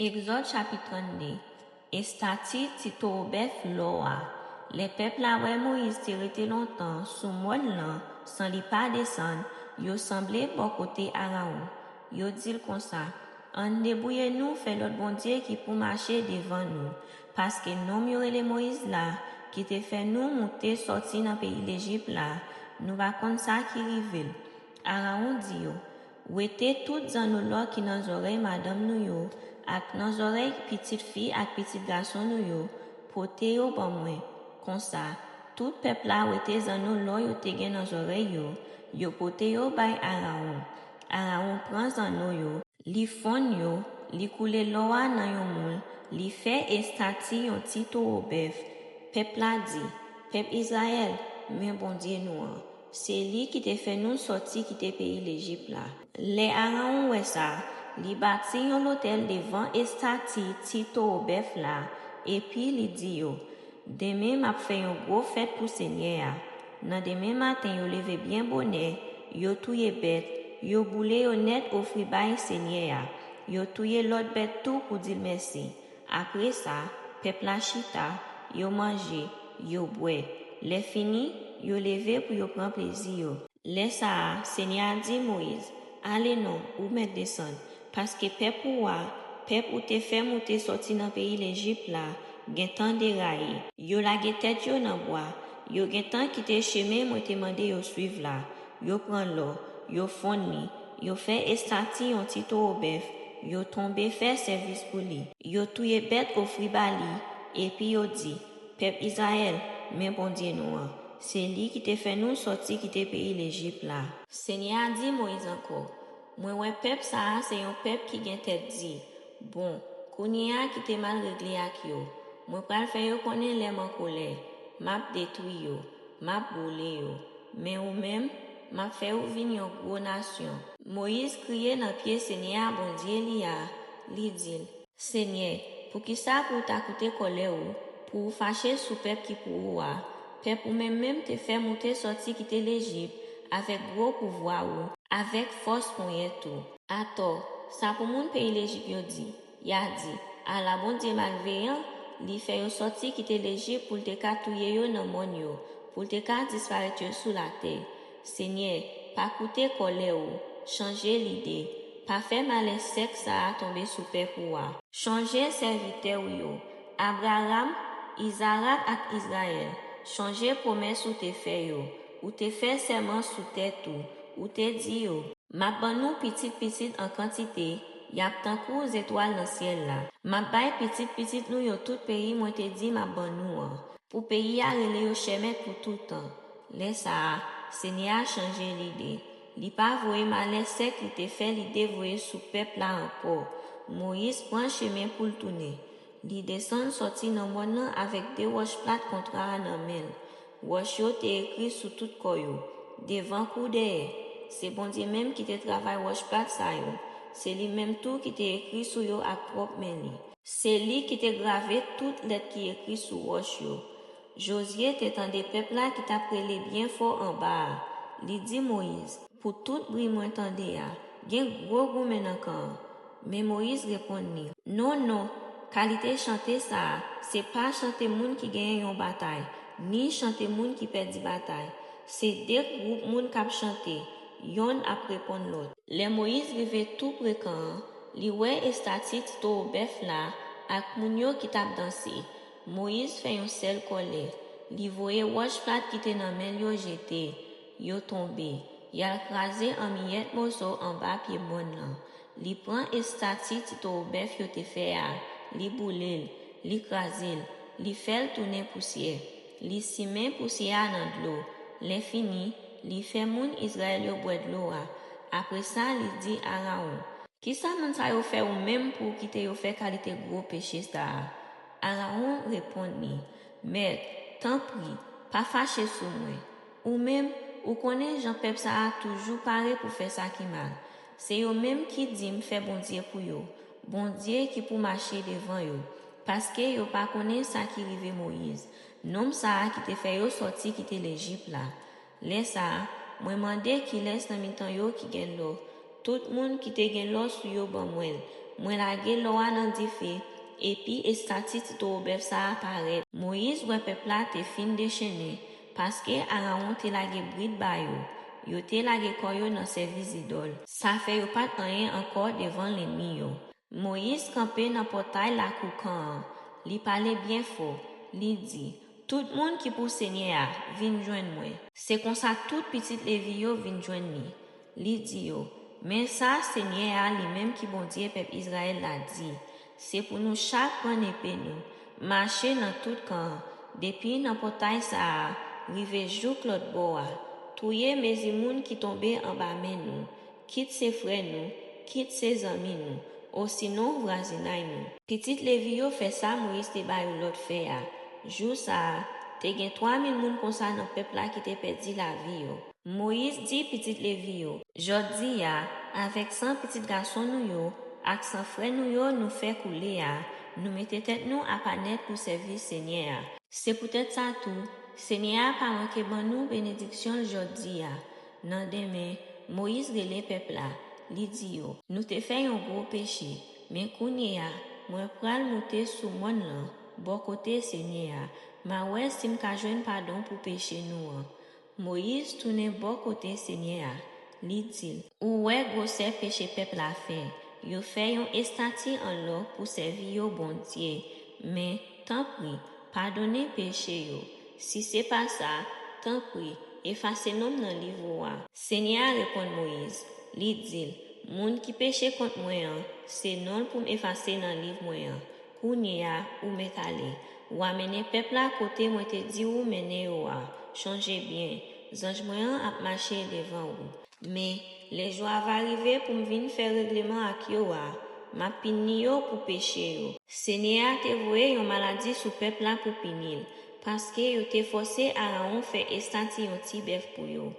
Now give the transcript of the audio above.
Exode chapitre 32. Estati tito bef loa. Les peuples la wè Moïse te rete longtemps sous mon lan, sans li pas descendre, yo semblé bon côté Araon. Yo dit comme ça, en débrouille nous fait l'autre bon Dieu qui pour marcher devant nous, parce que non yo les Moïse là, qui te fait nous monter sorti dans pays l'Égypte là, nous va comme ça qui rive. Araon dit yo, ouete toutes en nous là qui dans oreilles madame nous yo, ak nan oreilles petite fille ak petit garçon nous yo, pote yo bon moi. Comme ça, tout peuple là ou était en nous là yo te gen dans oreilles yo pote yo bay Araon. Araon prend en nous yo, li fon yo, li koule loa nan yon moule, li fait estati yon tito au bœuf. Peuple là dit, peuple Israël, mais bon Dieu nous, c'est lui qui te fait nous sortir qui te pays l'Égypte là. Les Araon ouais ça, li bâti yon l'hôtel devant estati tito au bœuf là, et puis li dit yo, demain m'a fait yon gros fête pour Seigneur. Nan demain matin yo levé bien bonnet, yo touye bête, yo boule yo net offri bay Seigneur. Yo touye l'autre bête tout pour dire merci. Après ça, peuple la chita, yo mangé, yo boit. Les fini, yo levé pour yo prendre plaisir. Les ça, Seigneur dit Moïse, allez non, ou mettre descendre, parce que peuple ou te fait monter sorti dans pays l'Égypte là, gen tan déraillé. Yo la gen tête yo nan bois, yo gen tan qui te chemin moi te mandé yo suivre là. Yo prend l'eau, yo fonni, yo fait estati yon tito au bœuf, yo tombe fait service pour lui. Yo touye bête au fribali, et puis yo dit, peuple Israël, mais bon Dieu nous, c'est lui qui te fait nous sortir qui te pays l'Égypte là. Seigneur dit Moïse encore, moi ouais peuple ça, c'est un peuple qui gen tête dit, bon, kounia qui te mal réglé ak yo. Moi pral fè yo konnen lè man colère, map détruit yo, map boule yo, mais ou même, map fè ou vin yon gros nation. Moïse crié dans pied Seigneur bon Dieu li dit, Seigneur, pour qui ça pour ta coûter colère ou, pour fâcher sous peuple qui pour ou peuple ou même te fait monter sorti quitter l'Égypte, avec gros pouvoir ou, avec force pour y tout. Attends, ça pour mon pays l'Égypte yo dit, à la bon Dieu malveillant, li fait yo sorti quitter l'Égypte pour te katouye yo nan mon yo, pour te ka disparaître yo sous la terre. Seigneur, pas coûter colère ou, changer l'idée, pas faire malin sec ça a tomber sous peuple ou changer serviteur yo, Abraham, Isaac ak Israël, changer promesse ou te fait yo, ou te fait serment sous tête ou te dit yo, ma ban nou petit en quantité, yap tankou étoiles dans ciel là. Ma bay petit nous yo tout pays moi te dit ma ban nou pour pays a relé yo chemin pour tout temps. Laisse ça, Seigneur changer l'idée. Li pas voyer malin sec li te fait l'idée voyer sous peuple là encore. Moïse prend chemin pour le tourner. Li descend sorti dans mon nan avec des roches plates contre nan men. Roche yo te écrit sous tout koyo. Devant coup derrière. C'est bon Dieu même qui te travaille roche plate ça yo. C'est lui-même tout qui t'a écrit sur yo à propre meni. C'est lui qui t'a gravé toutes lettres qui écrit sur roche yo. Josué t'étant des peuples là qui t'a prélé bien fort en bas. Li dit Moïse, pour tout bris moi tende gen gros goumen encore. Mais Moïse répondit, non, qualité chanter ça, c'est pas chanter moun qui gagne yon bataille, ni chanter moun qui perd di bataille. C'est deux groupes moun k'ap chanter. Yon ap répondre l'autre. Les Moïse rive tout précan, li wè estati tito bœuf là, ak moun yo qui tap danser. Moïse fait yon sel colère. Li voye roche plate qui te nan men yo jeté. Yo tombé. Yal krasé en miette morceau en bas pied bon lan. Li prend estati tito bœuf yo te fait li boulel, li krasel, li fait tourner poussière. Li simen poussière nan de l'eau. L'infini, li fait moun Israël yo boit de l'eau. Après ça, li dit Araon, qui ça moun sa yo fait ou même pour quitter yo fait qualité gros péché ça? Araon répondit, maître, tant pis, pas fâché sous moi. Ou même, ou connaît Jean peuple ça a toujours paré pour faire ça qui mal. C'est yo même qui dit me fait bon Dieu pour yo. Bon Dieu qui pour marcher devant yo. Parce que yo pas connaît ça qui rive Moïse. Nom ça qui te fait yo sorti quitter l'Égypte là. Laisse ça, moi mandé qui laisse dans mi temps yo qui gen l'eau. Tout moun qui te gen l'eau sur yo ban mwen. moi lage l'eau dans di feu, et puis estati ti to bœuf ça apparaît. Moïse ouais peuple là te fin déchaîné, parce que Aaron te lage bride ba yo te lage koyo dans service idole. Ça fait yo pas rien encore devant l'ennemi yo. Moïse campé dans portail la koukan, li parlait bien fort, li dit, tout monde qui pour Seigneur vin joindre moi. C'est comme ça tout petit Lévi yo vin joindre li dit yo, mais ça Seigneur lui-même qui bon Dieu peuple Israël l'a dit, c'est pour nous chaque prendre épée nous, marcher dans tout camp, depuis dans portail ça, rive jouk l'autre bois, touyer mes imouns qui tombaient en bas mais nous, quitte ses frères nous, quitte ses amis nous, aussi non voisinay nous. Petit Lévi yo fait ça Moïse te ba l'autre fait ya. Jou ça, te gen 3000 moun kon sa nan peuple là qui te perdu la vie yo. Moïse dit petit Lévi yo, jodi ya, avec 100 petits garçons nous yo, ak 100 frères nous yo nous fait couler ya, nous mette tête nous à panet pour servir Seigneur. C'est peut-être ça tout. Seigneur pas manqué ban nous bénédiction jodi ya. Nan demain, Moïse relè peuple là, li dit yo, nous te fait un gros péché, mais kounye ya, moi pral monter sous mon là. Bon côté Seigneur, ma ouais si m'ka joine pardon pour péché nous. Moïse tourne bon côté Seigneur, li dit, ou ouais grosse péché peuple a fait, yo fait yon estati en l'eau pour servir yo bon Dieu, mais tant pis, pardonnez péché yo. Si c'est pas ça, tant pis, effacez nom dans livre. Seigneur répond Moïse, li dit, moun qui péché contre moi, c'est non pour m'effacer dans livre moi. Kounye ya ou metale, ou amene peuple à côté moi te dit ou mene ou changez bien, zanj moyen ap marcher devant ou. Mais les jours va arriver pour me venir faire règlement ak yo m'a pini yo pour péché yo. Seigneur te voye yon maladie sous peuple là pour pinil, parce que yo te forcé Aaron fait estati yon ti bœuf pour yo.